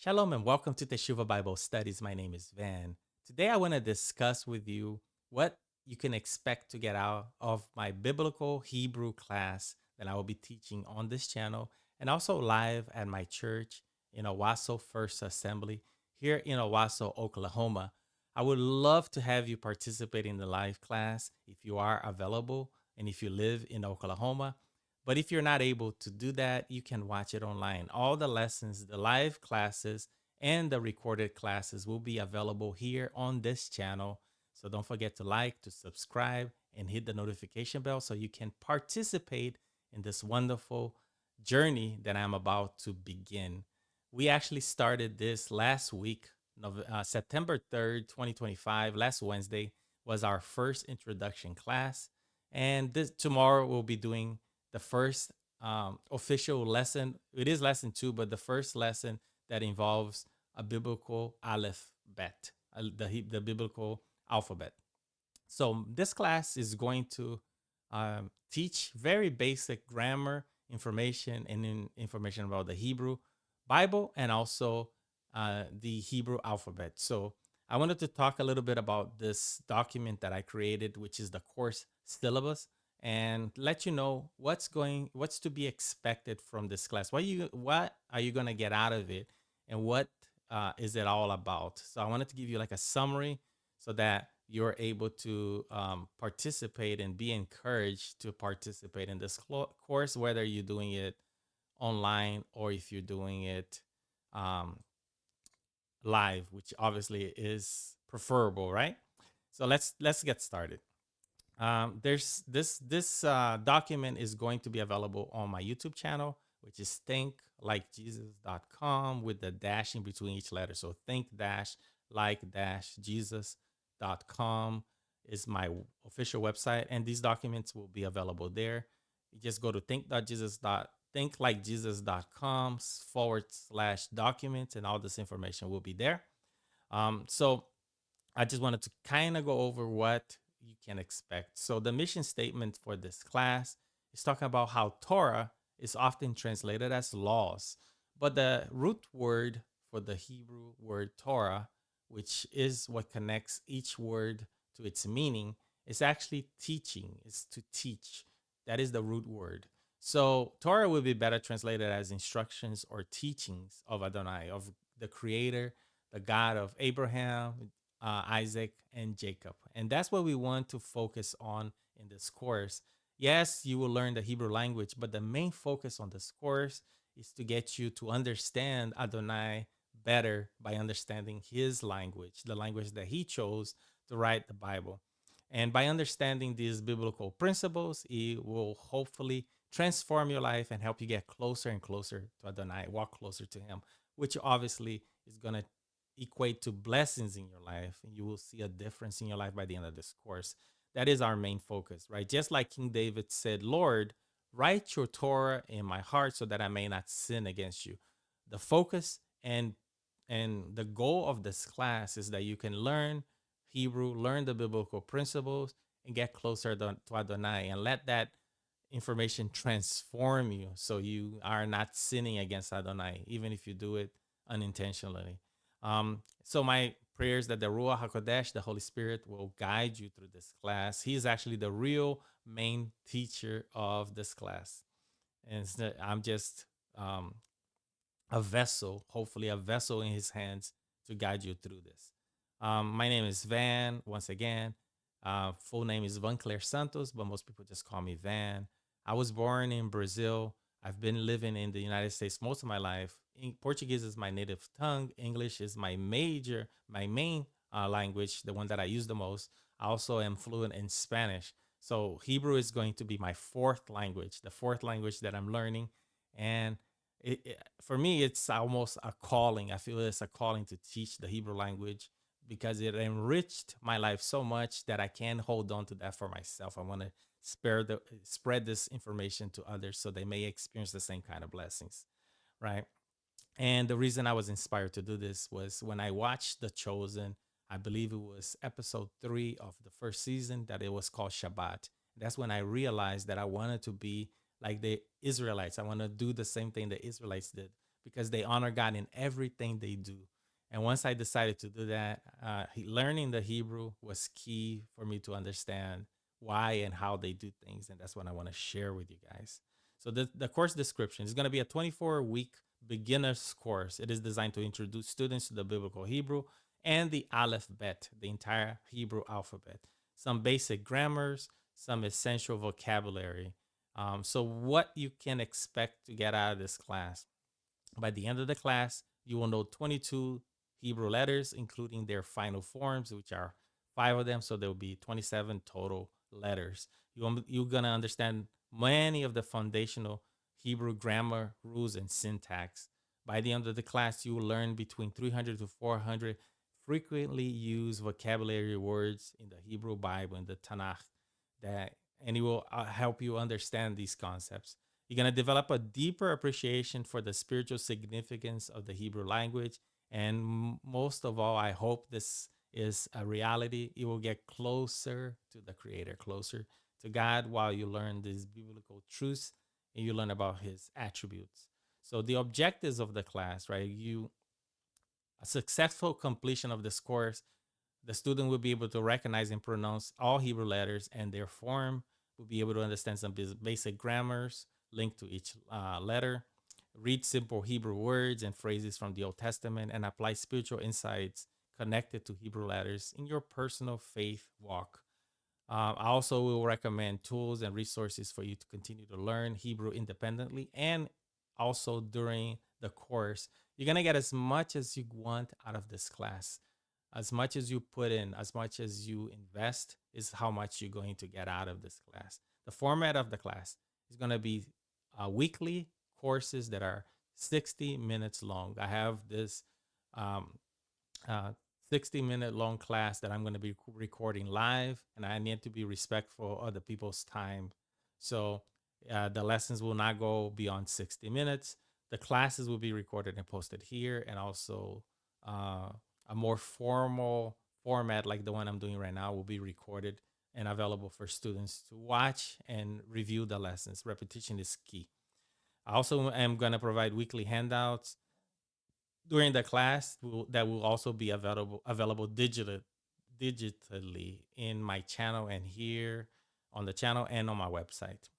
Shalom and welcome to Teshuvah Bible Studies. My name is Van. Today I want to discuss with you what you can expect to get out of my biblical Hebrew class that I will be teaching on this channel and also live at my church in Owasso First Assembly here in Owasso, Oklahoma. I would love to have you participate in the live class if you are available and if you live in Oklahoma. But if you're not able to do that, you can watch it online. All the lessons, the live classes, and the recorded classes will be available here on this channel. So don't forget to like, to subscribe, and hit the notification bell so you can participate in this wonderful journey that I'm about to begin. We actually started this last week, September 3rd, 2025. Last Wednesday was our first introduction class. And this tomorrow we'll be doing the first official lesson. It is lesson two, but the first lesson that involves a biblical alphabet, the biblical alphabet. So this class is going to teach very basic grammar information and information about the Hebrew Bible and also the Hebrew alphabet. So I wanted to talk a little bit about this document that I created, which is the course syllabus, and let you know what's to be expected from this class. What are you gonna get out of it, and what is it all about? So I wanted to give you like a summary so that you're able to participate and be encouraged to participate in this course, whether you're doing it online or if you're doing it um, live, which obviously is preferable, right? So let's get started. There's this document is going to be available on my YouTube channel, which is thinklikejesus.com with the dash in between each letter. So think dash like dash jesus.com is my official website, and these documents will be available there. You just go to thinklikejesus.com / documents, and all this information will be there. So I just wanted to kind of go over what you can expect. So the mission statement for this class is talking about how Torah is often translated as laws, but the root word for the Hebrew word Torah, which is what connects each word to its meaning, is actually teaching, is to teach. That is the root word. So Torah will be better translated as instructions or teachings of Adonai, of the creator, the God of Abraham, Isaac, and Jacob. And that's what we want to focus on in this course. Yes, you will learn the Hebrew language, but the main focus on this course is to get you to understand Adonai better by understanding his language, the language that he chose to write the Bible. And by understanding these biblical principles, it will hopefully transform your life and help you get closer and closer to Adonai, walk closer to him, which obviously is going to equate to blessings in your life, and you will see a difference in your life by the end of this course. That is our main focus, right? Just like King David said, Lord, write your Torah in my heart so that I may not sin against you. The focus and the goal of this class is that you can learn Hebrew, learn the biblical principles, and get closer to Adonai, and let that information transform you so you are not sinning against Adonai, even if you do it unintentionally. So my prayers that the Ruach HaKodesh, the Holy Spirit, will guide you through this class. He is actually the real main teacher of this class. And I'm just a vessel, hopefully a vessel in his hands to guide you through this. My name is Van, once again. Full name is Van Claire Santos, but most people just call me Van. I was born in Brazil. I've been living in the United States most of my life. Portuguese is my native tongue. English is my main language, the one that I use the most. I also am fluent in Spanish. So Hebrew is going to be my fourth language, the fourth language that I'm learning. And for me, it's almost a calling. I feel it's a calling to teach the Hebrew language because it enriched my life so much that I can't hold on to that for myself. I want to spread this information to others so they may experience the same kind of blessings, right? And the reason I was inspired to do this was when I watched The Chosen. I believe it was episode 3 of the first season, that it was called Shabbat. That's when I realized that I wanted to be like the Israelites. I want to do the same thing the Israelites did. because they honor God in everything they do. And once I decided to do that, learning the Hebrew was key for me to understand why and how they do things. And that's what I want to share with you guys. So, the course description is going to be a 24-week beginner's course. It is designed to introduce students to the biblical Hebrew and the alphabet, the entire Hebrew alphabet, some basic grammars, some essential vocabulary. So, what you can expect to get out of this class. By the end of the class, you will know 22 Hebrew letters, including their final forms, which are five of them. So there will be 27 total letters. You're going to understand many of the foundational Hebrew grammar rules and syntax. By the end of the class, you will learn between 300 to 400 frequently used vocabulary words in the Hebrew Bible, in the Tanakh, that and it will help you understand these concepts. You're going to develop a deeper appreciation for the spiritual significance of the Hebrew language. And most of all, I hope this is a reality. You will get closer to the Creator, closer to God while you learn these biblical truths and you learn about His attributes. So, the objectives of the class, right? A successful completion of this course, the student will be able to recognize and pronounce all Hebrew letters and their form, will be able to understand some basic grammars linked to each letter, read simple Hebrew words and phrases from the Old Testament, and apply spiritual insights connected to Hebrew letters in your personal faith walk. I also will recommend tools and resources for you to continue to learn Hebrew independently and also during the course. You're going to get as much as you want out of this class. As much as you put in, as much as you invest, is how much you're going to get out of this class. The format of the class is going to be weekly courses that are 60 minutes long. I have this um, 60-minute long class that I'm going to be recording live, and I need to be respectful of the people's time. So the lessons will not go beyond 60 minutes. The classes will be recorded and posted here, and also a more formal format like the one I'm doing right now will be recorded and available for students to watch and review the lessons. Repetition is key. I also am going to provide weekly handouts during the class that will also be available digitally in my channel and here on the channel and on my website.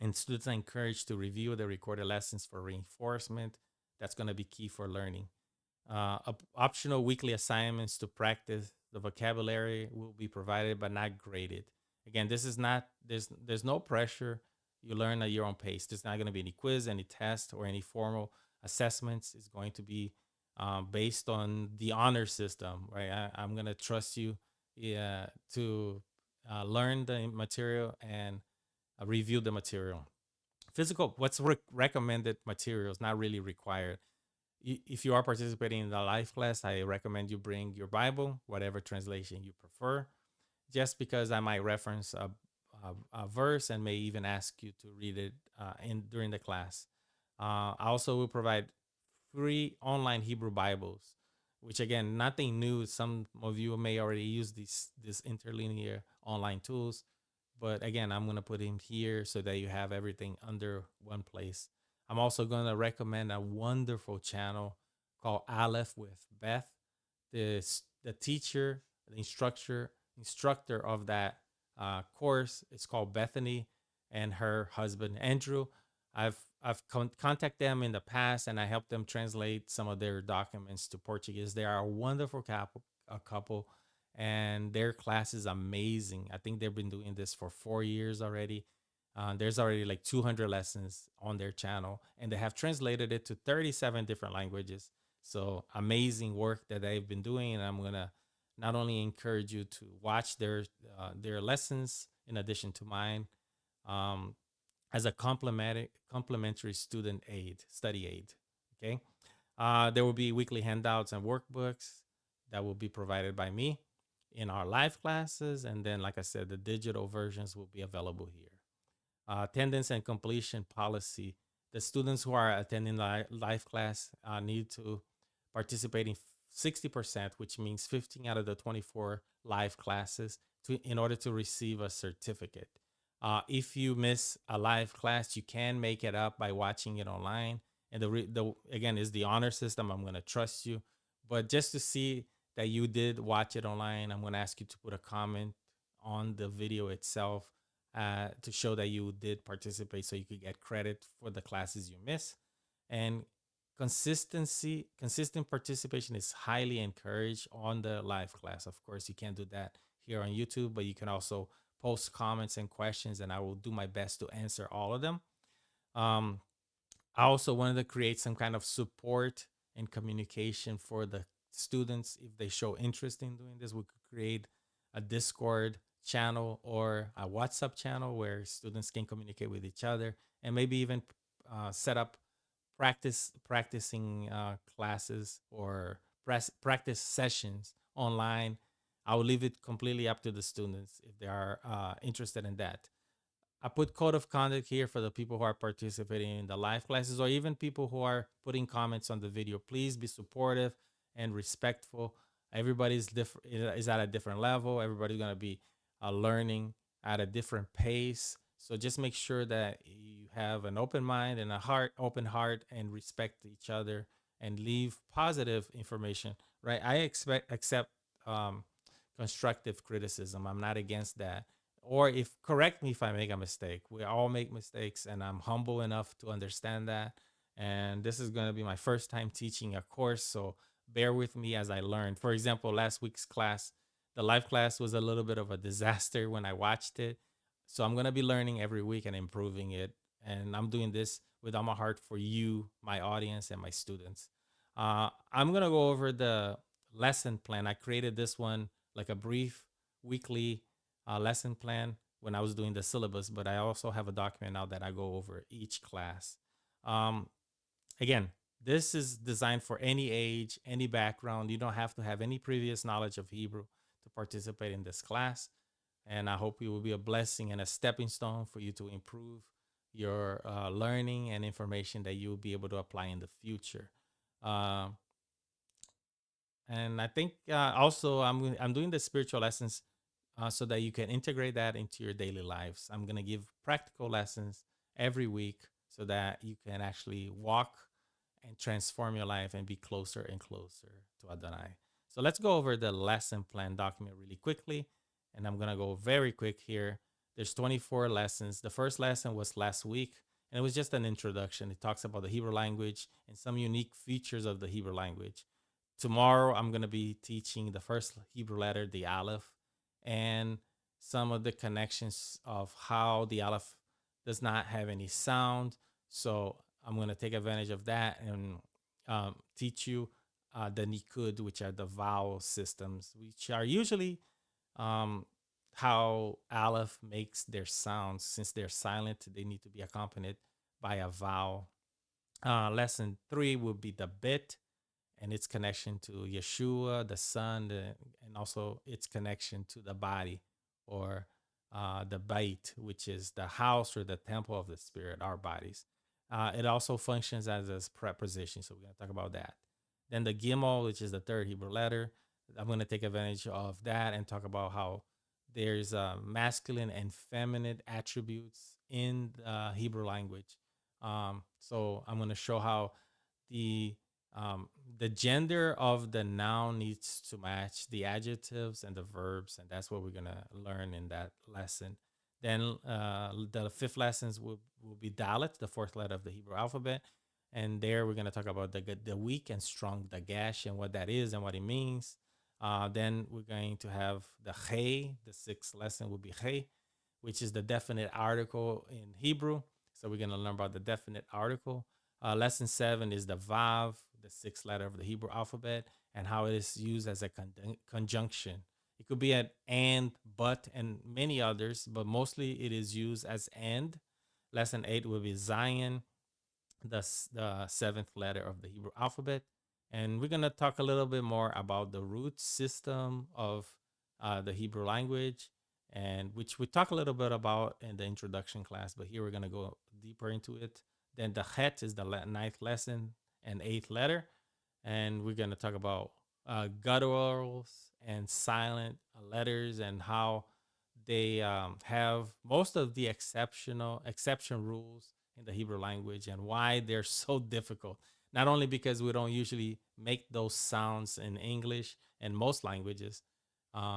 And students are encouraged to review the recorded lessons for reinforcement. That's going to be key for learning. Optional weekly assignments to practice the vocabulary will be provided but not graded. Again, this is not there's no pressure. You learn at your own pace. There's not going to be any quiz, any test, or any formal assessments. It's going to be based on the honor system, right? I'm going to trust you, yeah, to learn the material and review the material. What's recommended material is not really required. If you are participating in the live class, I recommend you bring your Bible, whatever translation you prefer, just because I might reference a verse and may even ask you to read it in during the class. I also will provide free online Hebrew Bibles, which again, nothing new. Some of you may already use these interlinear online tools, but again, I'm gonna put in here so that you have everything under one place. I'm also gonna recommend a wonderful channel called Aleph with Beth. The teacher, the instructor of that course is called Bethany, and her husband Andrew. I've contacted them in the past, and I helped them translate some of their documents to Portuguese. They are a wonderful couple, and their class is amazing. I think they've been doing this for 4 years already. There's already like 200 lessons on their channel, and they have translated it to 37 different languages. So amazing work that they've been doing, and I'm gonna not only encourage you to watch their lessons in addition to mine, um, as a complementary study aid. Okay, there will be weekly handouts and workbooks that will be provided by me in our live classes, and then, like I said, the digital versions will be available here. Attendance and completion policy. The students who are attending live class need to participate in 60%, which means 15 out of the 24 live classes in order to receive a certificate. If you miss a live class, you can make it up by watching it online. And the again is the honor system. I'm gonna trust you, but just to see that you did watch it online, I'm gonna ask you to put a comment on the video itself to show that you did participate, so you could get credit for the classes you miss. And consistent participation is highly encouraged on the live class. Of course, you can't do that here on YouTube, but you can also post comments and questions, and I will do my best to answer all of them. Um, I also wanted to create some kind of support and communication for the students. If they show interest in doing this, we could create a Discord channel or a WhatsApp channel where students can communicate with each other, and maybe even set up practicing classes or practice sessions online. I will leave it completely up to the students if they are interested in that. I put code of conduct here for the people who are participating in the live classes, or even people who are putting comments on the video. Please be supportive and respectful. Everybody's different, is at a different level. Everybody's going to be learning at a different pace. So just make sure that you have an open mind and a open heart, and respect each other and leave positive information. Right? I accept um, constructive criticism. I'm not against that. Or if correct me if I make a mistake. We all make mistakes, and I'm humble enough to understand that. And this is going to be my first time teaching a course, so bear with me as I learn. For example, last week's class, the live class was a little bit of a disaster when I watched it. So I'm going to be learning every week and improving it. And I'm doing this with all my heart for you, my audience, and my students. I'm going to go over the lesson plan. I created this one like a brief weekly lesson plan when I was doing the syllabus, but I also have a document now that I go over each class. Um, Again, this is designed for any age, any background. You don't have to have any previous knowledge of Hebrew to participate in this class. And I hope it will be a blessing and a stepping stone for you to improve your learning and information that you will be able to apply in the future. Um, and I think also I'm doing the spiritual lessons so that you can integrate that into your daily lives. I'm gonna give practical lessons every week so that you can actually walk and transform your life and be closer and closer to Adonai. So let's go over the lesson plan document really quickly, and I'm gonna go very quick here. There's 24 lessons. The first lesson was last week, and it was just an introduction. It talks about the Hebrew language and some unique features of the Hebrew language. Tomorrow, I'm going to be teaching the first Hebrew letter, the Aleph, and some of the connections of how the Aleph does not have any sound. So I'm going to take advantage of that and teach you the Nikud, which are the vowel systems, which are usually um, how Aleph makes their sounds. Since they're silent, they need to be accompanied by a vowel. Lesson 3 will be the bit and its connection to Yeshua, the Son, and also its connection to the body, or the bait, which is the house or the temple of the Spirit, our bodies. It also functions as a preposition, so we're going to talk about that. Then the Gimel, which is the third Hebrew letter, I'm going to take advantage of that and talk about how there's masculine and feminine attributes in the Hebrew language. So I'm going to show how the um, the gender of the noun needs to match the adjectives and the verbs, and that's what we're gonna learn in that lesson. Then the fifth lessons will be Dalet, the fourth letter of the Hebrew alphabet, and there we're gonna talk about the weak and strong Dagash and what that is and what it means. Then we're going to have the Hey. The sixth lesson will be Hey, which is the definite article in Hebrew. So we're gonna learn about the definite article. Lesson 7 is the Vav, the sixth letter of the Hebrew alphabet, and how it is used as a conjunction. It could be an and, but, and many others, but mostly it is used as and. Lesson 8 will be Zion, the seventh letter of the Hebrew alphabet. And we're going to talk a little bit more about the root system of the Hebrew language, and which we talk a little bit about in the introduction class, but here we're going to go deeper into it. Then the Het is the ninth lesson and eighth letter. And we're going to talk about gutturals and silent letters and how they have most of the exception rules in the Hebrew language and why they're so difficult. Not only because we don't usually make those sounds in English and most languages.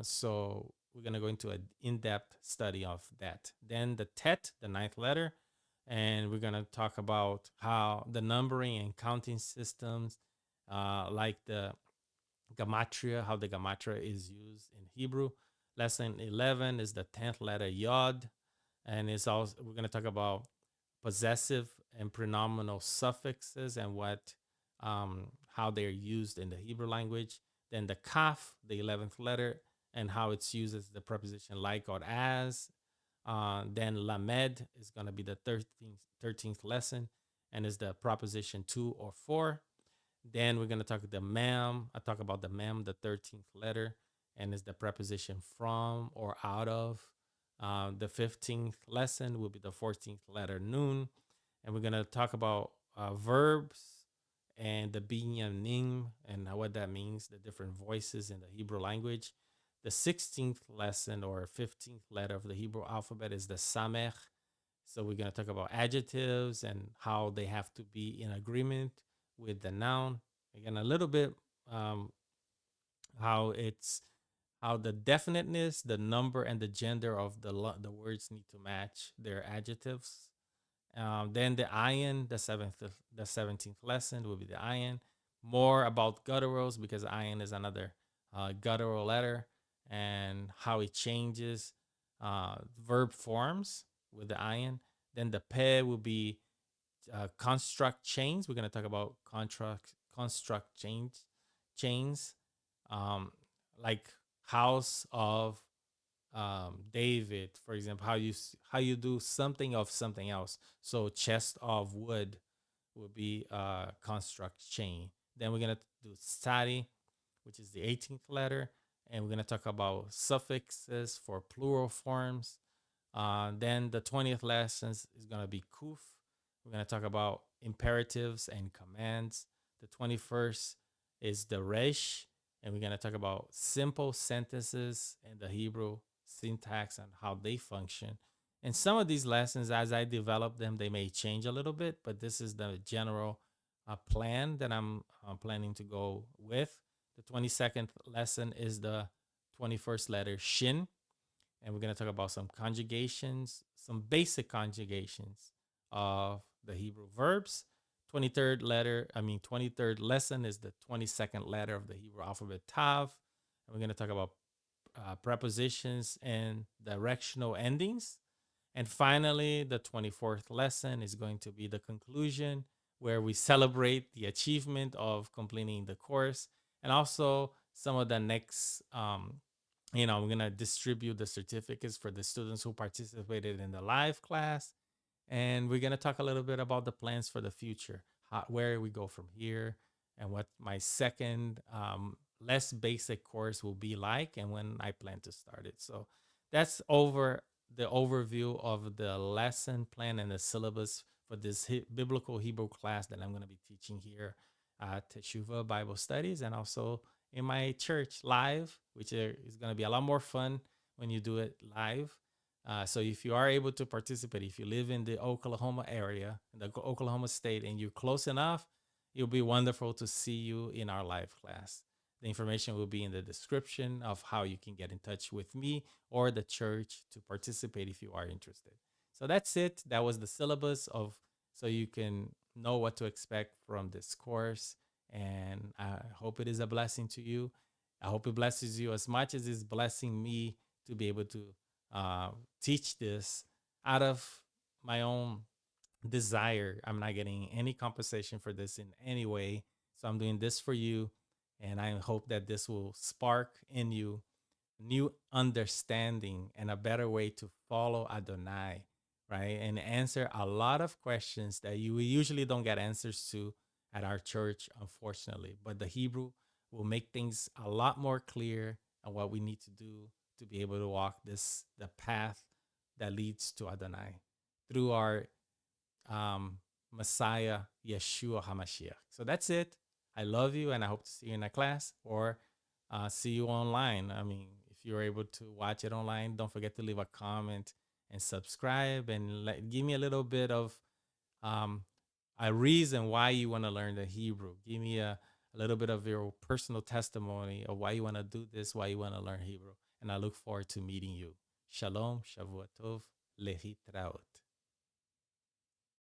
So we're going to go into an in-depth study of that. Then the tet, the ninth letter, and we're going to talk about how the numbering and counting systems, like the gematria, how the gematria is used in Hebrew. Lesson 11 is the 10th letter yod, and it's also we're going to talk about possessive and pronominal suffixes and what how they're used in the Hebrew language. Then the kaf, the 11th letter, and how it's used as the preposition like or as. Then lamed is going to be the 13th lesson and is the proposition to or for. Then we're going to talk the mem. I talk about the mem, the 13th letter, and is the preposition from or out of. The 15th lesson will be the 14th letter nun. And we're going to talk about verbs and the binyanim and what that means, the different voices in the Hebrew language. The 16th lesson or 15th letter of the Hebrew alphabet is the samech. So we're going to talk about adjectives and how they have to be in agreement with the noun. Again, a little bit um, how it's how the definiteness, the number, and the gender of the words need to match their adjectives. Then the ayin, the 17th lesson will be the ayin. More about gutturals because ayin is another guttural letter and how it changes verb forms with the ayin. Then the pe will be construct chains. We're going to talk about construct chains, um, like house of David, for example, how you do something of something else. So chest of wood will be construct chain. Then we're gonna do study, which is the 18th letter, and we're gonna talk about suffixes for plural forms. Then the 20th lesson is gonna be kuf. We're gonna talk about imperatives and commands. The 21st is the resh, and we're gonna talk about simple sentences and the Hebrew syntax and how they function. And some of these lessons, as I develop them, they may change a little bit, but this is the general plan that I'm planning to go with. The 22nd lesson is the 21st letter shin, and we're going to talk about some conjugations, some basic conjugations of the Hebrew verbs. 23rd lesson is the 22nd letter of the Hebrew alphabet Tav. And we're going to talk about prepositions and directional endings. And finally, the 24th lesson is going to be the conclusion, where we celebrate the achievement of completing the course and also some of the next we're going to distribute the certificates for the students who participated in the live class. And we're going to talk a little bit about the plans for the future, where we go from here, and what my second less basic course will be like, and when I plan to start it. So that's over the overview of the lesson plan and the syllabus for this biblical Hebrew class that I'm going to be teaching here at Teshuvah Bible Studies, and also in my church live, which is going to be a lot more fun when you do it live. So if you are able to participate, if you live in the Oklahoma area, in the Oklahoma state, and you're close enough, it'll be wonderful to see you in our live class. The information will be in the description of how you can get in touch with me or the church to participate if you are interested. So that's it. That was the syllabus so you can know what to expect from this course. And I hope it is a blessing to you. I hope it blesses you as much as it's blessing me to be able to teach this out of my own desire. I'm not getting any compensation for this in any way. So I'm doing this for you. And I hope that this will spark in you new understanding and a better way to follow Adonai, right? And answer a lot of questions that you usually don't get answers to at our church, unfortunately. But the Hebrew will make things a lot more clear on what we need to do to be able to walk the path that leads to Adonai through our Messiah, Yeshua HaMashiach. So that's it. I love you, and I hope to see you in a class or see you online. I mean, if you're able to watch it online, don't forget to leave a comment and subscribe and give me a little bit of um, a reason why you want to learn the Hebrew. Give me a little bit of your personal testimony of why you want to do this, why you want to learn Hebrew. And I look forward to meeting you. Shalom, Shavua Tov, Lehitraot.